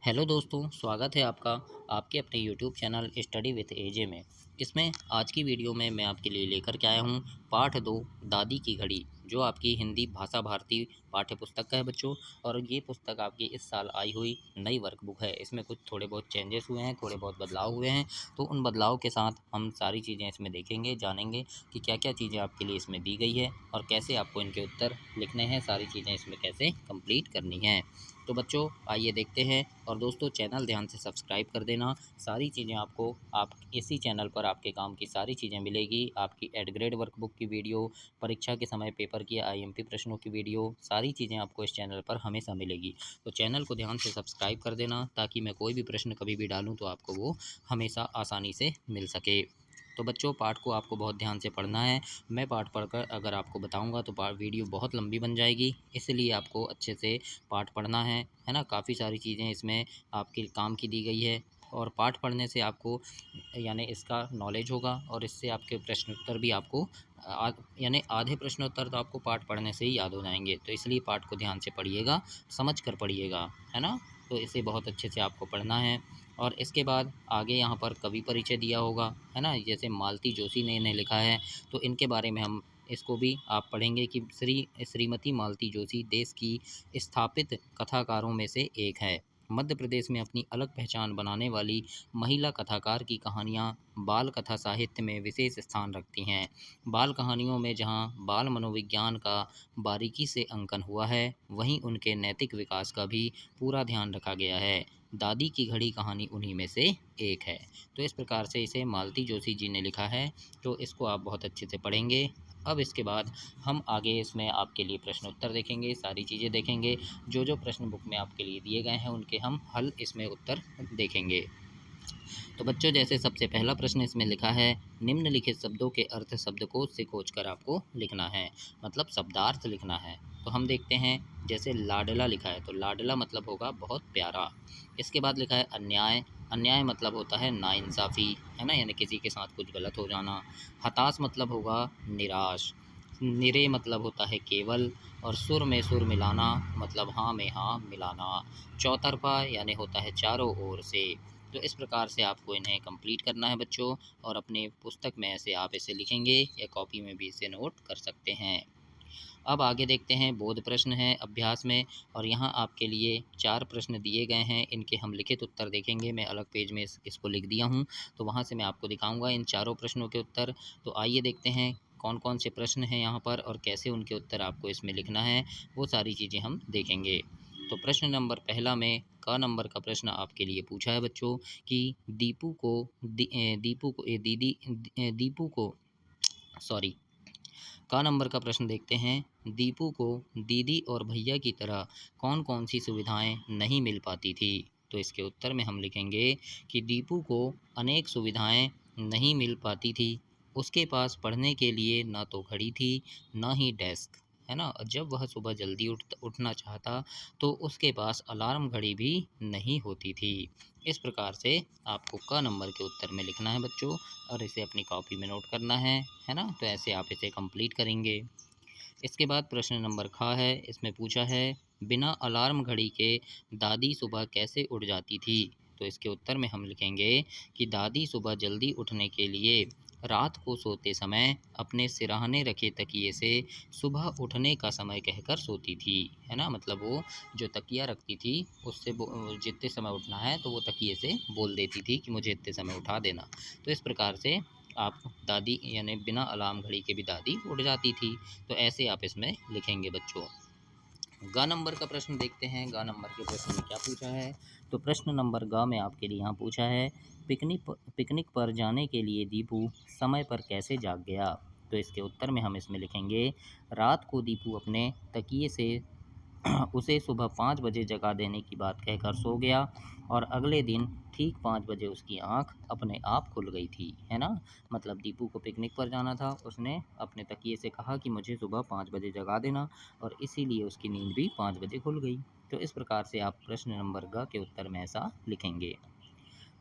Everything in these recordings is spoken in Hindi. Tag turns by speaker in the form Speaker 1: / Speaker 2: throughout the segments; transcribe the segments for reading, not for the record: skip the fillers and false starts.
Speaker 1: हेलो दोस्तों, स्वागत है आपका आपके अपने यूट्यूब चैनल स्टडी विथ एजे में। इसमें आज की वीडियो में मैं आपके लिए लेकर के आया हूँ पाठ 2 दादी की घड़ी, जो आपकी हिंदी भाषा भारती पाठ्य पुस्तक का है बच्चों। और ये पुस्तक आपकी इस साल आई हुई नई वर्कबुक है। इसमें कुछ थोड़े बहुत चेंजेस हुए हैं, थोड़े बहुत बदलाव हुए हैं। तो उन बदलाव के साथ हम सारी चीज़ें इसमें देखेंगे, जानेंगे कि क्या क्या चीज़ें आपके लिए इसमें दी गई है और कैसे आपको इनके उत्तर लिखने हैं, सारी चीज़ें इसमें कैसे कंप्लीट करनी हैं। तो बच्चों आइए देखते हैं। और दोस्तों चैनल ध्यान से सब्सक्राइब कर देना। सारी चीज़ें आपको आप इसी चैनल पर आपके काम की सारी चीज़ें मिलेगी। आपकी एड ग्रेड वर्कबुक की वीडियो, परीक्षा के समय पेपर की आईएमपी प्रश्नों की वीडियो, सारी चीज़ें आपको इस चैनल पर हमेशा मिलेगी। तो चैनल को ध्यान से सब्सक्राइब कर देना, ताकि मैं कोई भी प्रश्न कभी भी डालूँ तो आपको वो हमेशा आसानी से मिल सके। तो बच्चों पाठ को आपको बहुत ध्यान से पढ़ना है। मैं पाठ पढ़कर अगर आपको बताऊंगा तो वीडियो बहुत लंबी बन जाएगी, इसलिए आपको अच्छे से पाठ पढ़ना है ना। काफ़ी सारी चीज़ें इसमें आपके काम की दी गई है। और पाठ पढ़ने से आपको यानी इसका नॉलेज होगा, और इससे आपके प्रश्नोत्तर भी आपको यानी आधे प्रश्नोत्तर तो आपको पाठ पढ़ने से ही याद हो जाएंगे। तो इसलिए पाठ को ध्यान से पढ़िएगा, समझ कर पढ़िएगा, है ना। तो इसे बहुत अच्छे से आपको पढ़ना है। और इसके बाद आगे यहाँ पर कवि परिचय दिया होगा, है ना। जैसे मालती जोशी ने इन्हें लिखा है, तो इनके बारे में हम इसको भी आप पढ़ेंगे कि श्रीमती मालती जोशी देश की स्थापित कथाकारों में से एक है। मध्य प्रदेश में अपनी अलग पहचान बनाने वाली महिला कथाकार की कहानियाँ बाल कथा साहित्य में विशेष स्थान रखती हैं। बाल कहानियों में जहाँ बाल मनोविज्ञान का बारीकी से अंकन हुआ है, वहीं उनके नैतिक विकास का भी पूरा ध्यान रखा गया है। दादी की घड़ी कहानी उन्हीं में से एक है। तो इस प्रकार से इसे मालती जोशी जी ने लिखा है। तो इसको आप बहुत अच्छे से पढ़ेंगे। अब इसके बाद हम आगे इसमें आपके लिए प्रश्न उत्तर देखेंगे, सारी चीज़ें देखेंगे। जो जो प्रश्न बुक में आपके लिए दिए गए हैं उनके हम हल इसमें उत्तर देखेंगे। तो बच्चों जैसे सबसे पहला प्रश्न इसमें लिखा है, निम्नलिखित शब्दों के अर्थ शब्दकोश से खोजकर आपको लिखना है, मतलब शब्दार्थ लिखना है। तो हम देखते हैं, जैसे लाडला लिखा है तो लाडला मतलब होगा बहुत प्यारा। इसके बाद लिखा है अन्याय। अन्याय मतलब होता है नाइंसाफ़ी, है ना, यानी किसी के साथ कुछ गलत हो जाना। हताश मतलब होगा निराश। निरे मतलब होता है केवल। और सुर में सुर मिलाना मतलब हाँ में हाँ मिलाना। चौतरफा यानी होता है चारों ओर से। तो इस प्रकार से आपको इन्हें कंप्लीट करना है बच्चों। और अपने पुस्तक में ऐसे आप इसे लिखेंगे या कॉपी में भी इसे नोट कर सकते हैं। अब आगे देखते हैं, बोध प्रश्न है अभ्यास में। और यहाँ आपके लिए 4 प्रश्न दिए गए हैं, इनके हम लिखित उत्तर देखेंगे। मैं अलग पेज में इसको लिख दिया हूँ, तो वहाँ से मैं आपको दिखाऊंगा इन चारों प्रश्नों के उत्तर। तो आइए देखते हैं कौन कौन से प्रश्न हैं यहाँ पर और कैसे उनके उत्तर आपको इसमें लिखना है, वो सारी चीज़ें हम देखेंगे। तो प्रश्न नंबर पहला में क नंबर का प्रश्न आपके लिए पूछा है बच्चों कि दीपू को दीपू को दीदी दीपू को सॉरी का नंबर का प्रश्न देखते हैं। दीपू को दीदी और भैया की तरह कौन कौन सी सुविधाएं नहीं मिल पाती थी। तो इसके उत्तर में हम लिखेंगे कि दीपू को अनेक सुविधाएं नहीं मिल पाती थी। उसके पास पढ़ने के लिए ना तो घड़ी थी, ना ही डेस्क, है ना। जब वह सुबह जल्दी उठना चाहता तो उसके पास अलार्म घड़ी भी नहीं होती थी। इस प्रकार से आपको क नंबर के उत्तर में लिखना है बच्चों, और इसे अपनी कॉपी में नोट करना है ना। तो ऐसे आप इसे कंप्लीट करेंगे। इसके बाद प्रश्न नंबर ख है, इसमें पूछा है बिना अलार्म घड़ी के दादी सुबह कैसे उठ जाती थी। तो इसके उत्तर में हम लिखेंगे कि दादी सुबह जल्दी उठने के लिए रात को सोते समय अपने सिरहाने रखे तकिए से सुबह उठने का समय कहकर सोती थी, है ना। मतलब वो जो तकिया रखती थी उससे जितने समय उठना है तो वो तकिए से बोल देती थी कि मुझे इतने समय उठा देना। तो इस प्रकार से आप दादी यानी बिना अलार्म घड़ी के भी दादी उठ जाती थी। तो ऐसे आप इसमें लिखेंगे बच्चों। ग नंबर का प्रश्न देखते हैं, ग नंबर के प्रश्न में क्या पूछा है। तो प्रश्न नंबर ग में आपके लिए यहाँ पूछा है, पिकनिक पर जाने के लिए दीपू समय पर कैसे जाग गया। तो इसके उत्तर में हम इसमें लिखेंगे, रात को दीपू अपने तकिए से उसे सुबह 5 बजे जगा देने की बात कहकर सो गया, और अगले दिन ठीक 5 बजे उसकी आंख अपने आप खुल गई थी, है ना। मतलब दीपू को पिकनिक पर जाना था, उसने अपने तकिए से कहा कि मुझे सुबह 5 बजे जगा देना, और इसीलिए उसकी नींद भी 5 बजे खुल गई। तो इस प्रकार से आप प्रश्न नंबर ग के उत्तर में ऐसा लिखेंगे।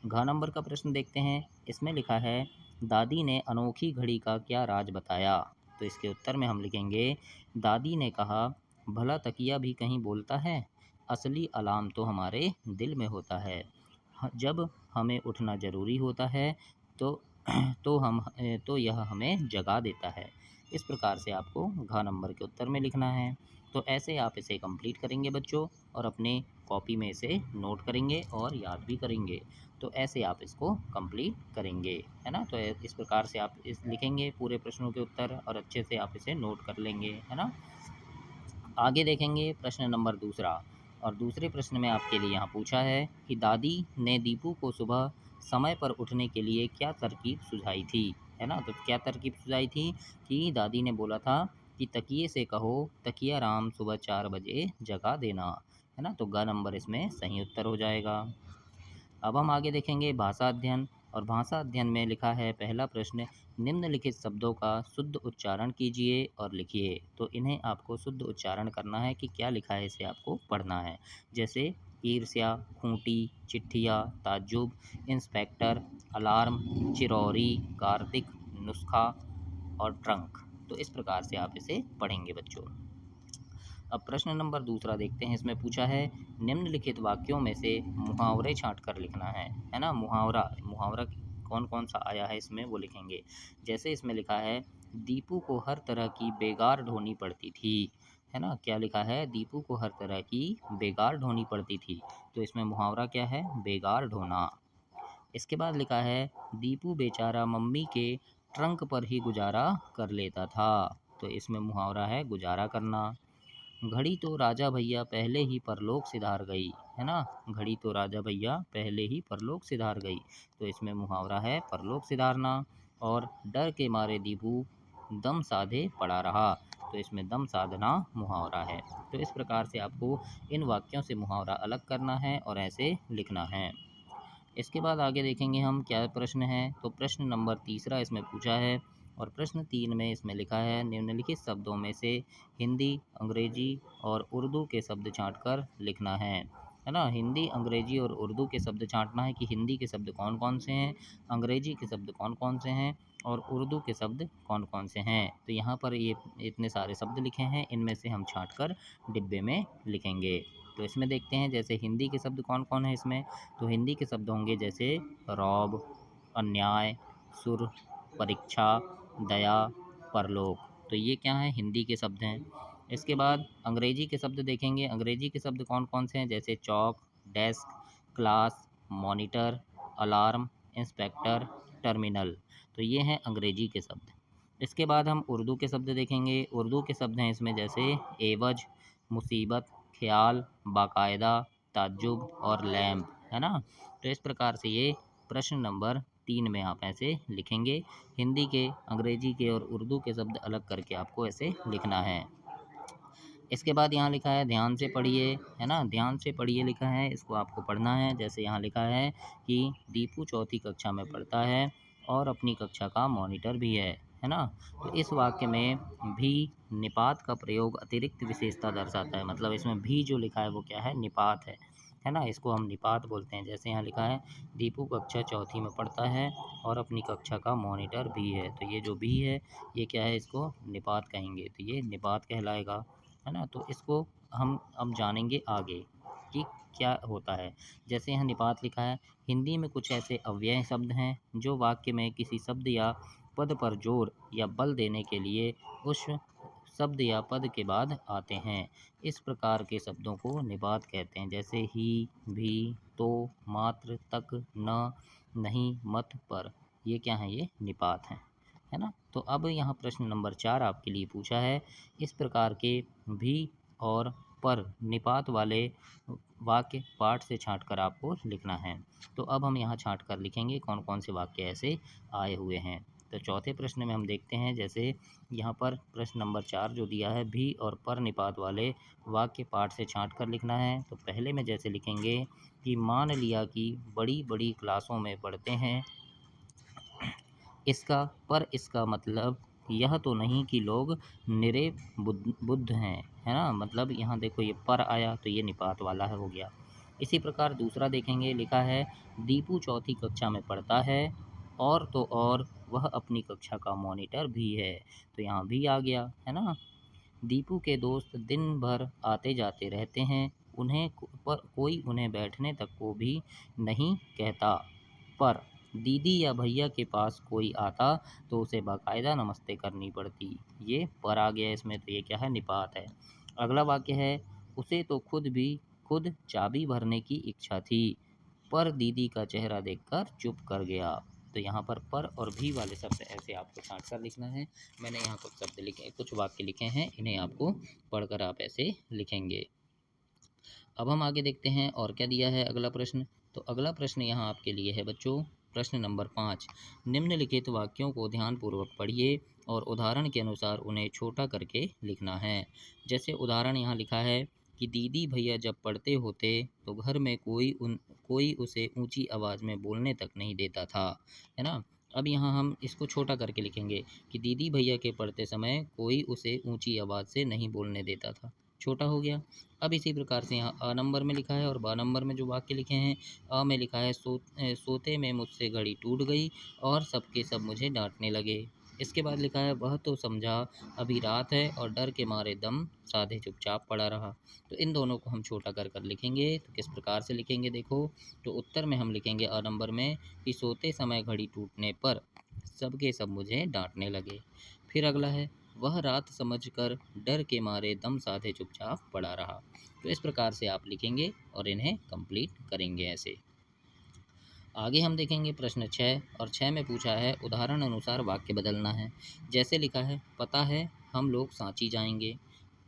Speaker 1: घ नंबर का प्रश्न देखते हैं, इसमें लिखा है दादी ने अनोखी घड़ी का क्या राज बताया। तो इसके उत्तर में हम लिखेंगे, दादी ने कहा भला तकिया भी कहीं बोलता है। असली अलार्म तो हमारे दिल में होता है। जब हमें उठना ज़रूरी होता है तो तो यह हमें जगा देता है। इस प्रकार से आपको घ नंबर के उत्तर में लिखना है। तो ऐसे आप इसे कंप्लीट करेंगे बच्चों, और अपने कॉपी में इसे नोट करेंगे और याद भी करेंगे। तो ऐसे आप इसको कंप्लीट करेंगे, है ना। तो इस प्रकार से आप इस लिखेंगे पूरे प्रश्नों के उत्तर, और अच्छे से आप इसे नोट कर लेंगे, है ना। आगे देखेंगे प्रश्न नंबर दूसरा। और दूसरे प्रश्न में आपके लिए यहाँ पूछा है कि दादी ने दीपू को सुबह समय पर उठने के लिए क्या तरकीब सुझाई थी, है ना। तो क्या तरकीब सुझाई थी कि दादी ने बोला था कि तकिए से कहो तकिया राम सुबह 4 बजे जगा देना, है ना। तो ग नंबर इसमें सही उत्तर हो जाएगा। अब हम आगे देखेंगे भाषा अध्ययन। और भाषा अध्ययन में लिखा है पहला प्रश्न, निम्नलिखित शब्दों का शुद्ध उच्चारण कीजिए और लिखिए। तो इन्हें आपको शुद्ध उच्चारण करना है कि क्या लिखा है, इसे आपको पढ़ना है। जैसे ईर्ष्या, खूंटी, चिट्ठिया, ताज्जुब, इंस्पेक्टर, अलार्म, चिरौरी, कार्तिक, नुस्खा और ट्रंक। तो इस प्रकार से आप इसे पढ़ेंगे बच्चों। अब प्रश्न नंबर दूसरा देखते हैं। इसमें पूछा है निम्नलिखित वाक्यों में से मुहावरे छांट कर लिखना है ना। मुहावरा मुहावरा कौन कौन सा आया है इसमें वो लिखेंगे। जैसे इसमें लिखा है दीपू को हर तरह की बेगार ढोनी पड़ती थी, है ना। क्या लिखा है, दीपू को हर तरह की बेगार ढोनी पड़ती थी। तो इसमें मुहावरा क्या है, बेगार ढोना। इसके बाद लिखा है दीपू बेचारा मम्मी के ट्रंक पर ही गुजारा कर लेता था। तो इसमें मुहावरा है गुजारा करना। घड़ी तो राजा भैया पहले ही परलोक सिधार गई, है ना। घड़ी तो राजा भैया पहले ही परलोक सिधार गई। तो इसमें मुहावरा है परलोक सिधारना। और डर के मारे दीपू दम साधे पड़ा रहा। तो इसमें दम साधना मुहावरा है। तो इस प्रकार से आपको इन वाक्यों से मुहावरा अलग करना है और ऐसे लिखना है। इसके बाद आगे देखेंगे हम क्या प्रश्न है। तो प्रश्न नंबर तीसरा इसमें पूछा है। और प्रश्न 3 में इसमें लिखा है निम्नलिखित शब्दों में से हिंदी, अंग्रेजी और उर्दू के शब्द छांट कर लिखना है ना। हिंदी, अंग्रेजी और उर्दू के शब्द छांटना है कि हिंदी के शब्द कौन कौन से हैं, अंग्रेजी के शब्द कौन कौन से हैं और उर्दू के शब्द कौन कौन से हैं। तो यहाँ पर ये इतने सारे शब्द लिखे हैं, इनमें से हम छांट कर डिब्बे में लिखेंगे। तो इसमें देखते हैं जैसे हिंदी के शब्द कौन कौन है इसमें। तो हिंदी के शब्द होंगे जैसे रौब, अन्याय, सुर, परीक्षा, दया, परलोक। तो ये क्या है, हिंदी के शब्द हैं। इसके बाद अंग्रेजी के शब्द देखेंगे। अंग्रेजी के शब्द कौन कौन से हैं, जैसे chalk, desk, class, monitor, alarm, inspector, terminal. तो ये हैं अंग्रेजी के शब्द। इसके बाद हम उर्दू के शब्द देखेंगे। उर्दू के शब्द हैं इसमें जैसे एवज, मुसीबत, ख्याल, बाकायदा, ताज्जुब और लैम्प, है ना। तो इस प्रकार से ये प्रश्न नंबर 3 में आप ऐसे लिखेंगे। हिंदी के, अंग्रेजी के और उर्दू के शब्द अलग करके आपको ऐसे लिखना है। इसके बाद यहाँ लिखा है ध्यान से पढ़िए, है ना। ध्यान से पढ़िए लिखा है, इसको आपको पढ़ना है। जैसे यहाँ लिखा है कि दीपू चौथी कक्षा में पढ़ता है और अपनी कक्षा का मॉनिटर भी है ना। तो इस वाक्य में भी निपात का प्रयोग अतिरिक्त विशेषता दर्शाता है। मतलब इसमें भी जो लिखा है वो क्या है, निपात है ना। इसको हम निपात बोलते हैं। जैसे यहाँ लिखा है दीपू कक्षा चौथी में पढ़ता है और अपनी कक्षा का मॉनिटर भी है। तो ये जो भी है ये क्या है, इसको निपात कहेंगे। तो ये निपात कहलाएगा, है ना। तो इसको हम अब जानेंगे आगे कि क्या होता है। जैसे यहाँ निपात लिखा है, हिंदी में कुछ ऐसे अव्यय शब्द हैं जो वाक्य में किसी शब्द या पद पर जोर या बल देने के लिए उस शब्द या पद के बाद आते हैं। इस प्रकार के शब्दों को निपात कहते हैं। जैसे ही, भी, तो, मात्र, तक, न, नहीं, मत, पर। ये क्या है, ये निपात हैं, है ना। तो अब यहाँ प्रश्न नंबर 4 आपके लिए पूछा है। इस प्रकार के भी और पर निपात वाले वाक्य पाठ से छांट कर आपको लिखना है। तो अब हम यहाँ छांट कर लिखेंगे कौन कौन से वाक्य ऐसे आए हुए हैं। तो चौथे प्रश्न में हम देखते हैं जैसे यहाँ पर प्रश्न नंबर 4 जो दिया है, भी और पर निपात वाले वाक्य पाठ से छांट कर लिखना है। तो पहले में जैसे लिखेंगे कि मान लिया कि बड़ी बड़ी क्लासों में पढ़ते हैं, इसका मतलब यह तो नहीं कि लोग निरे बुद्ध हैं, है ना। मतलब यहाँ देखो ये पर आया तो ये निपात वाला है, हो गया। इसी प्रकार दूसरा देखेंगे, लिखा है दीपू चौथी कक्षा में पढ़ता है और तो और वह अपनी कक्षा का मॉनिटर भी है। तो यहाँ भी आ गया, है ना। दीपू के दोस्त दिन भर आते जाते रहते हैं, पर कोई उन्हें बैठने तक को भी नहीं कहता। पर दीदी या भैया के पास कोई आता तो उसे बाकायदा नमस्ते करनी पड़ती। ये पर आ गया इसमें, तो ये क्या है, निपात है। अगला वाक्य है, उसे तो खुद चाबी भरने की इच्छा थी, पर दीदी का चेहरा देखकर चुप कर गया। तो यहाँ पर और भी वाले शब्द ऐसे आपको छांट कर लिखना है। मैंने यहाँ कुछ शब्द लिखे, कुछ वाक्य लिखे हैं, इन्हें आपको पढ़कर आप ऐसे लिखेंगे। अब हम आगे देखते हैं और क्या दिया है अगला प्रश्न। तो अगला प्रश्न यहाँ आपके लिए है बच्चों, प्रश्न नंबर 5। निम्नलिखित वाक्यों को ध्यानपूर्वक पढ़िए और उदाहरण के अनुसार उन्हें छोटा करके लिखना है। जैसे उदाहरण यहाँ लिखा है कि दीदी भैया जब पढ़ते होते तो घर में कोई उसे ऊंची आवाज़ में बोलने तक नहीं देता था, है ना। अब यहाँ हम इसको छोटा करके लिखेंगे कि दीदी भैया के पढ़ते समय कोई उसे ऊंची आवाज़ से नहीं बोलने देता था, छोटा हो गया। अब इसी प्रकार से यहाँ अ नंबर में लिखा है और ब नंबर में जो वाक्य लिखे हैं, अ में लिखा है सोते में मुझसे घड़ी टूट गई और सबके सब मुझे डांटने लगे। इसके बाद लिखा है वह तो समझा अभी रात है और डर के मारे दम साधे चुपचाप पड़ा रहा। तो इन दोनों को हम छोटा कर कर लिखेंगे। तो किस प्रकार से लिखेंगे देखो, तो उत्तर में हम लिखेंगे अ नंबर में कि सोते समय घड़ी टूटने पर सबके सब मुझे डांटने लगे। फिर अगला है, वह रात समझकर डर के मारे दम साधे चुपचाप पड़ा रहा। तो इस प्रकार से आप लिखेंगे और इन्हें कंप्लीट करेंगे ऐसे। आगे हम देखेंगे प्रश्न 6, और 6 में पूछा है उदाहरण अनुसार वाक्य बदलना है। जैसे लिखा है, पता है हम लोग सांची जाएंगे।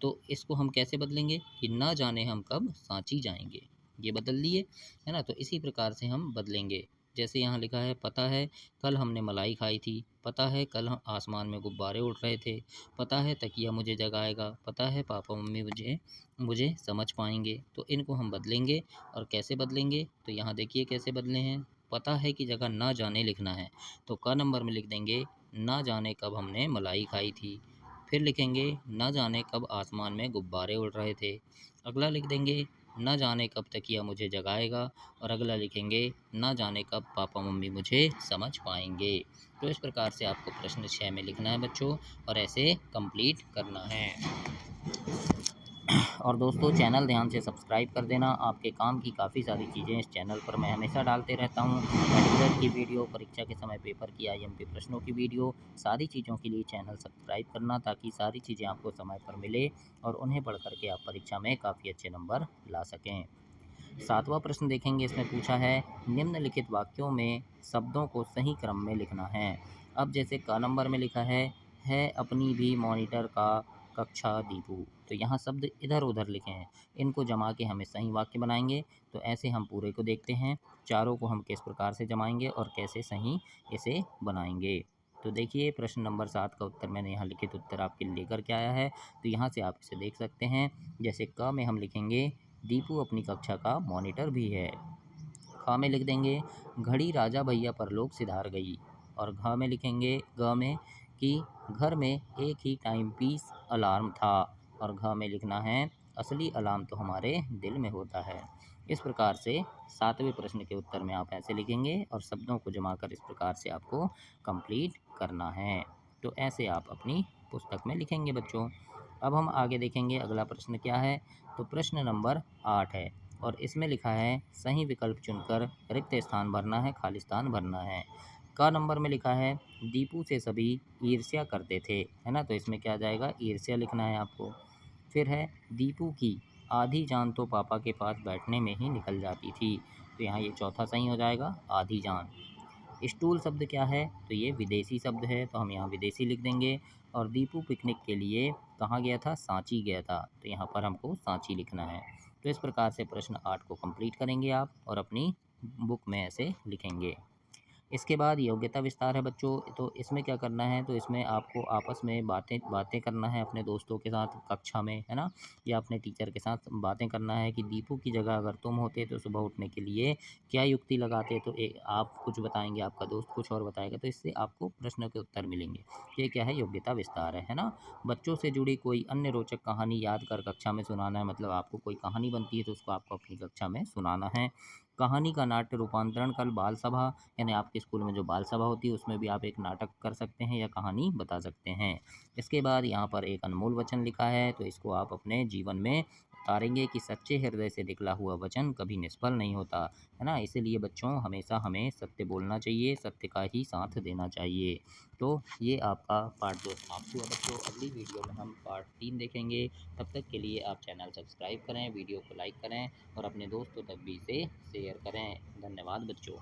Speaker 1: तो इसको हम कैसे बदलेंगे कि ना जाने हम कब सांची जाएंगे, ये बदल दिए, है ना। तो इसी प्रकार से हम बदलेंगे। जैसे यहाँ लिखा है, पता है कल हमने मलाई खाई थी, पता है कल हम आसमान में गुब्बारे उड़ रहे थे, पता है तकिया मुझे जगाएगा, पता है पापा मम्मी मुझे मुझे समझ पाएंगे। तो इनको हम बदलेंगे। और कैसे बदलेंगे, तो यहाँ देखिए कैसे बदले हैं। पता है की जगह ना जाने लिखना है, तो क नंबर में लिख देंगे ना जाने कब हमने मलाई खाई थी। फिर लिखेंगे न जाने कब आसमान में गुब्बारे उड़ रहे थे। अगला लिख देंगे न जाने कब तकिया मुझे जगाएगा। और अगला लिखेंगे न जाने कब पापा मम्मी मुझे समझ पाएंगे। तो इस प्रकार से आपको प्रश्न 6 में लिखना है बच्चों, और ऐसे कंप्लीट करना है। और दोस्तों चैनल ध्यान से सब्सक्राइब कर देना, आपके काम की काफ़ी सारी चीज़ें इस चैनल पर मैं हमेशा डालते रहता हूँ। मेडिकल की वीडियो, परीक्षा के समय पेपर की आईएमपी प्रश्नों की वीडियो, सारी चीज़ों के लिए चैनल सब्सक्राइब करना, ताकि सारी चीज़ें आपको समय पर मिले और उन्हें पढ़ करके आप परीक्षा में काफ़ी अच्छे नंबर ला सकें। 7वां प्रश्न देखेंगे, इसमें पूछा है निम्नलिखित वाक्यों में शब्दों को सही क्रम में लिखना है। अब जैसे क नंबर में लिखा है अपनी भी मॉनिटर का कक्षा दीपू। तो यहाँ शब्द इधर उधर लिखे हैं, इनको जमा के हमें सही वाक्य बनाएंगे। तो ऐसे हम पूरे को देखते हैं, चारों को हम किस प्रकार से जमाएंगे और कैसे सही इसे बनाएंगे। तो देखिए प्रश्न नंबर 7 का उत्तर मैंने यहाँ लिखित उत्तर आपके लिए लेकर के आया है। तो यहाँ से आप इसे देख सकते हैं। जैसे क में हम लिखेंगे दीपू अपनी कक्षा का मॉनिटर भी है। ख में लिख देंगे घड़ी राजा भैया परलोक सिधार गई। और घ में लिखेंगे ग में कि घर में एक ही टाइम पीस अलार्म था। और घ में लिखना है असली अलार्म तो हमारे दिल में होता है। इस प्रकार से 7वें प्रश्न के उत्तर में आप ऐसे लिखेंगे और शब्दों को जमा कर इस प्रकार से आपको कंप्लीट करना है। तो ऐसे आप अपनी पुस्तक में लिखेंगे बच्चों। अब हम आगे देखेंगे अगला प्रश्न क्या है। तो प्रश्न नंबर 8 है और इसमें लिखा है सही विकल्प चुनकर रिक्त स्थान भरना है, खाली स्थान भरना है। क नंबर में लिखा है दीपू से सभी ईर्ष्या करते थे, है ना। तो इसमें क्या आ जाएगा, ईर्ष्या लिखना है आपको। फिर है दीपू की आधी जान तो पापा के पास बैठने में ही निकल जाती थी। तो यहाँ ये चौथा सही हो जाएगा, आधी जान। स्टूल शब्द क्या है, तो ये विदेशी शब्द है, तो हम यहाँ विदेशी लिख देंगे। और दीपू पिकनिक के लिए कहाँ गया था, सांची गया था, तो यहाँ पर हमको सांची लिखना है। तो इस प्रकार से प्रश्न 8 को कंप्लीट करेंगे आप और अपनी बुक में ऐसे लिखेंगे। इसके बाद योग्यता विस्तार है बच्चों। तो इसमें क्या करना है, तो इसमें आपको आपस में बातें बातें करना है अपने दोस्तों के साथ कक्षा में, है ना, या अपने टीचर के साथ बातें करना है कि दीपू की जगह अगर तुम होते तो सुबह उठने के लिए क्या युक्ति लगाते। तो आप कुछ बताएंगे, आपका दोस्त कुछ और बताएगा, तो इससे आपको प्रश्नों के उत्तर मिलेंगे। ये क्या है, योग्यता विस्तार है ना। बच्चों से जुड़ी कोई अन्य रोचक कहानी याद कर कक्षा में सुनाना है, मतलब आपको कोई कहानी बनती है तो उसको आपको अपनी कक्षा में सुनाना है। कहानी का नाट्य रूपांतरण कर बाल सभा, यानी आपके स्कूल में जो बाल सभा होती है उसमें भी आप एक नाटक कर सकते हैं या कहानी बता सकते हैं। इसके बाद यहाँ पर एक अनमोल वचन लिखा है, तो इसको आप अपने जीवन में तारेंगे कि सच्चे हृदय से निकला हुआ वचन कभी निष्फल नहीं होता, है ना? इसीलिए बच्चों हमेशा हमें सत्य बोलना चाहिए, सत्य का ही साथ देना चाहिए। तो ये आपका पार्ट 2 समाप्त हुआ बच्चों। अगली वीडियो में हम पार्ट 3 देखेंगे। तब तक के लिए आप चैनल सब्सक्राइब करें, वीडियो को लाइक करें और अपने दोस्तों तक भी इसे शेयर करें। धन्यवाद बच्चों।